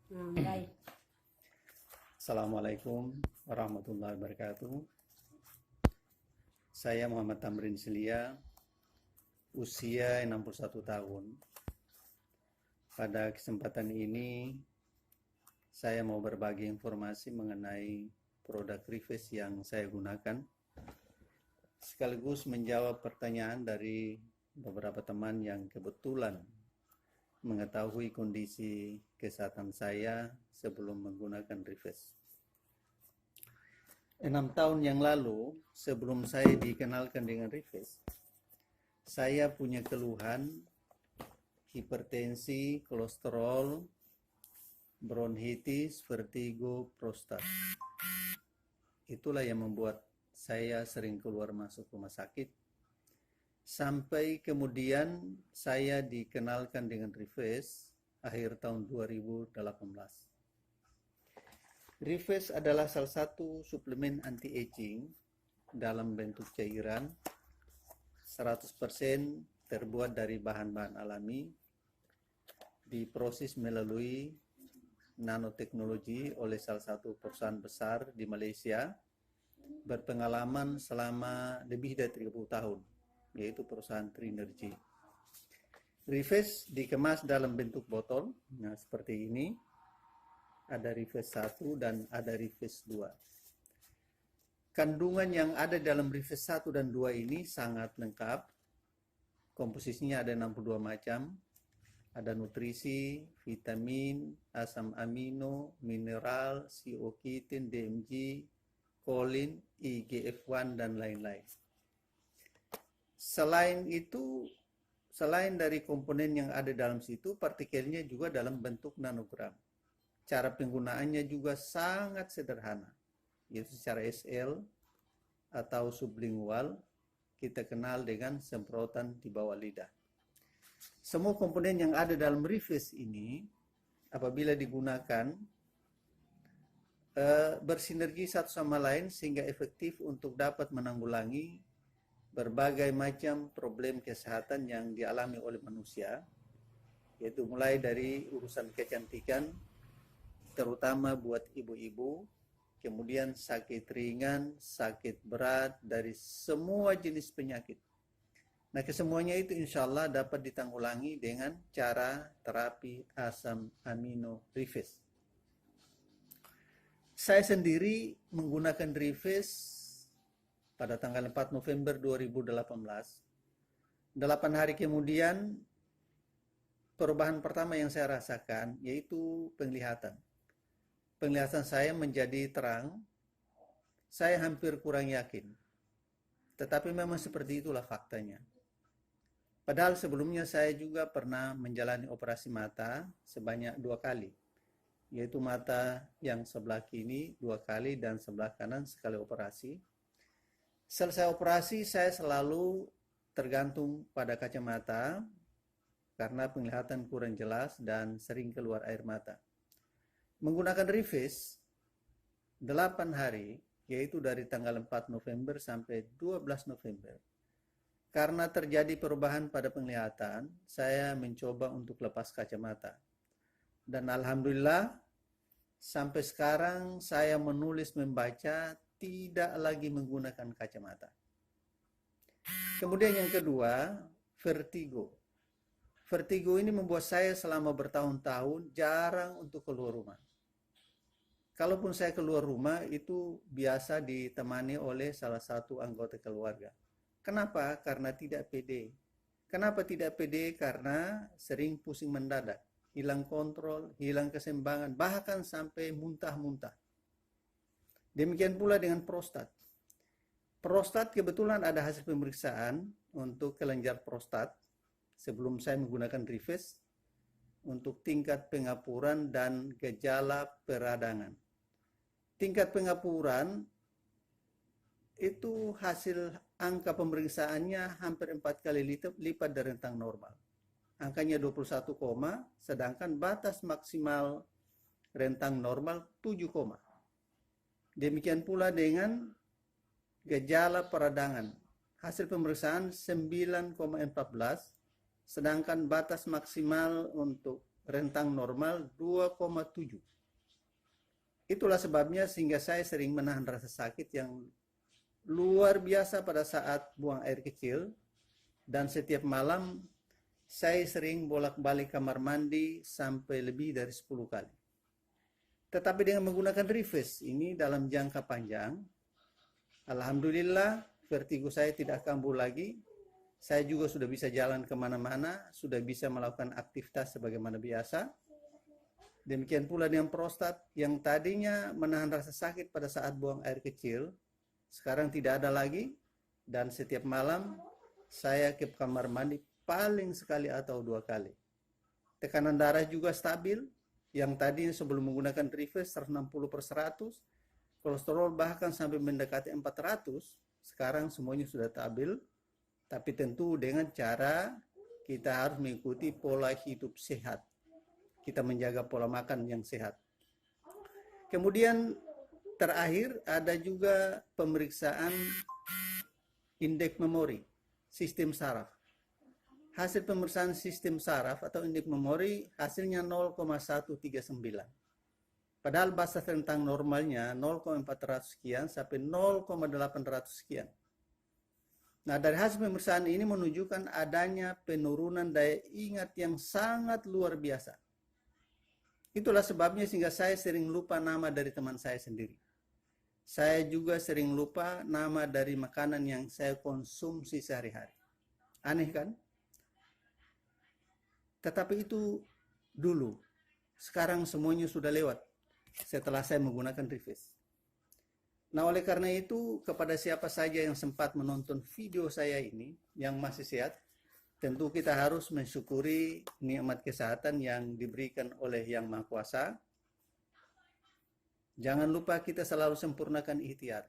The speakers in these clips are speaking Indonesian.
Baik. Assalamualaikum warahmatullahi wabarakatuh. Saya Muhammad Tamrin Silia, usia 61 tahun. Pada kesempatan ini, saya mau berbagi informasi mengenai produk Rives yang saya gunakan, sekaligus menjawab pertanyaan dari beberapa teman yang kebetulan mengetahui kondisi kesehatan saya sebelum menggunakan Rives. 6 tahun yang lalu, sebelum saya dikenalkan dengan Rives, saya punya keluhan hipertensi, kolesterol, bronkitis, vertigo, prostat. Itulah yang membuat saya sering keluar masuk rumah sakit. Sampai kemudian saya dikenalkan dengan Rives akhir tahun 2018. Rives adalah salah satu suplemen anti-aging dalam bentuk cairan, 100% terbuat dari bahan-bahan alami, diproses melalui nanoteknologi oleh salah satu perusahaan besar di Malaysia, berpengalaman selama lebih dari 30 tahun, yaitu perusahaan Trinergy. Rives dikemas dalam bentuk botol, nah seperti ini. Ada Rives 1 dan ada Rives 2. Kandungan yang ada dalam Rives 1 dan 2 ini sangat lengkap. Komposisinya ada 62 macam. Ada nutrisi, vitamin, asam amino, mineral, CO kitin, DMG, kolin, IGF-1 dan lain-lain. Selain itu, selain dari komponen yang ada dalam situ, partikelnya juga dalam bentuk nanogram. Cara penggunaannya juga sangat sederhana, yaitu secara SL atau sublingual, kita kenal dengan semprotan di bawah lidah. Semua komponen yang ada dalam Rives ini, apabila digunakan, bersinergi satu sama lain sehingga efektif untuk dapat menanggulangi berbagai macam problem kesehatan yang dialami oleh manusia, yaitu mulai dari urusan kecantikan, terutama buat ibu-ibu, kemudian sakit ringan, sakit berat, dari semua jenis penyakit. Nah, kesemuanya itu insya Allah dapat ditanggulangi dengan cara terapi asam amino Rives. Saya sendiri menggunakan Rives pada tanggal 4 November 2018. 8 hari kemudian, perubahan pertama yang saya rasakan yaitu penglihatan. Penglihatan saya menjadi terang. Saya hampir kurang yakin. Tetapi memang seperti itulah faktanya. Padahal sebelumnya saya juga pernah menjalani operasi mata sebanyak 2 kali. Yaitu mata yang sebelah kiri 2 kali dan sebelah kanan sekali operasi. Selesai operasi saya selalu tergantung pada kacamata karena penglihatan kurang jelas dan sering keluar air mata. Menggunakan Rives 8 hari, yaitu dari tanggal 4 November sampai 12 November. Karena terjadi perubahan pada penglihatan, saya mencoba untuk lepas kacamata. Dan alhamdulillah, sampai sekarang saya menulis membaca tidak lagi menggunakan kacamata. Kemudian yang kedua, vertigo. Vertigo ini membuat saya selama bertahun-tahun jarang untuk keluar rumah. Kalaupun saya keluar rumah, itu biasa ditemani oleh salah satu anggota keluarga. Kenapa? Karena tidak pede. Kenapa tidak pede? Karena sering pusing mendadak, hilang kontrol, hilang keseimbangan, bahkan sampai muntah-muntah. Demikian pula dengan prostat. Prostat kebetulan ada hasil pemeriksaan untuk kelenjar prostat sebelum saya menggunakan Rives untuk tingkat pengapuran dan gejala peradangan. Tingkat pengapuran itu hasil angka pemeriksaannya hampir 4 kali lipat dari rentang normal. Angkanya 21, sedangkan batas maksimal rentang normal 7, demikian pula dengan gejala peradangan. Hasil pemeriksaan 9,14, sedangkan batas maksimal untuk rentang normal 2,7. Itulah sebabnya sehingga saya sering menahan rasa sakit yang luar biasa pada saat buang air kecil, dan setiap malam saya sering bolak-balik kamar mandi sampai lebih dari 10 kali. Tetapi dengan menggunakan Reface ini dalam jangka panjang, alhamdulillah vertigo saya tidak kambuh lagi. Saya juga sudah bisa jalan kemana-mana, sudah bisa melakukan aktivitas sebagaimana biasa. Demikian pula dengan prostat yang tadinya menahan rasa sakit pada saat buang air kecil, sekarang tidak ada lagi, dan setiap malam saya ke kamar mandi paling sekali atau 2 kali. Tekanan darah juga stabil, yang tadinya sebelum menggunakan Reface 160/100, kolesterol bahkan sampai mendekati 400, sekarang semuanya sudah stabil, tapi tentu dengan cara kita harus mengikuti pola hidup sehat. Kita menjaga pola makan yang sehat. Kemudian terakhir ada juga pemeriksaan indeks memori sistem saraf. Hasil pemeriksaan sistem saraf atau indeks memori hasilnya 0,139. Padahal batas rentang normalnya 0,400 sekian sampai 0,800 sekian. Nah, dari hasil pemeriksaan ini menunjukkan adanya penurunan daya ingat yang sangat luar biasa. Itulah sebabnya sehingga saya sering lupa nama dari teman saya sendiri. Saya juga sering lupa nama dari makanan yang saya konsumsi sehari-hari. Aneh kan? Tetapi itu dulu. Sekarang semuanya sudah lewat setelah saya menggunakan Reface. Nah, oleh karena itu, kepada siapa saja yang sempat menonton video saya ini, yang masih sehat, tentu kita harus mensyukuri nikmat kesehatan yang diberikan oleh Yang Maha Kuasa. Jangan lupa kita selalu sempurnakan ikhtiar.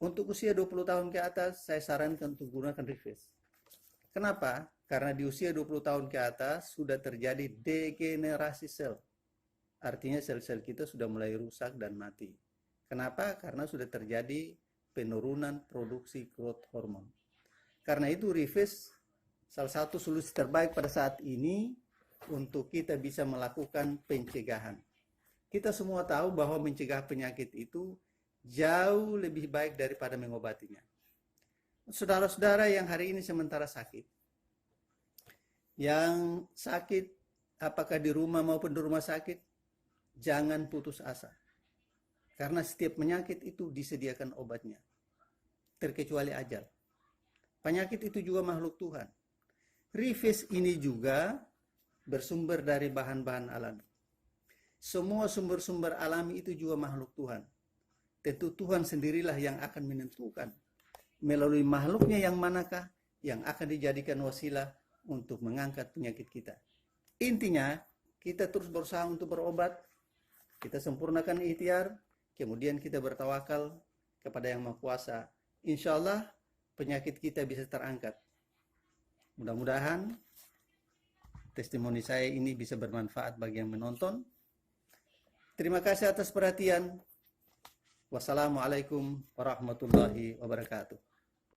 Untuk usia 20 tahun ke atas, saya sarankan untuk gunakan Reface. Kenapa? Karena di usia 20 tahun ke atas sudah terjadi degenerasi sel. Artinya sel-sel kita sudah mulai rusak dan mati. Kenapa? Karena sudah terjadi penurunan produksi growth hormone. Karena itu Reface salah satu solusi terbaik pada saat ini untuk kita bisa melakukan pencegahan. Kita semua tahu bahwa mencegah penyakit itu jauh lebih baik daripada mengobatinya. Saudara-saudara yang hari ini sementara sakit, yang sakit apakah di rumah maupun di rumah sakit, jangan putus asa. Karena setiap penyakit itu disediakan obatnya, terkecuali ajal. Penyakit itu juga makhluk Tuhan. Reface ini juga bersumber dari bahan-bahan alami. Semua sumber-sumber alami itu juga makhluk Tuhan. Tentu Tuhan sendirilah yang akan menentukan melalui makhluknya yang manakah yang akan dijadikan wasilah untuk mengangkat penyakit kita. Intinya, kita terus berusaha untuk berobat, kita sempurnakan ikhtiar, kemudian kita bertawakal kepada Yang Maha Kuasa. Insya Allah penyakit kita bisa terangkat. Mudah-mudahan testimoni saya ini bisa bermanfaat bagi yang menonton. Terima kasih atas perhatian. Wassalamualaikum warahmatullahi wabarakatuh.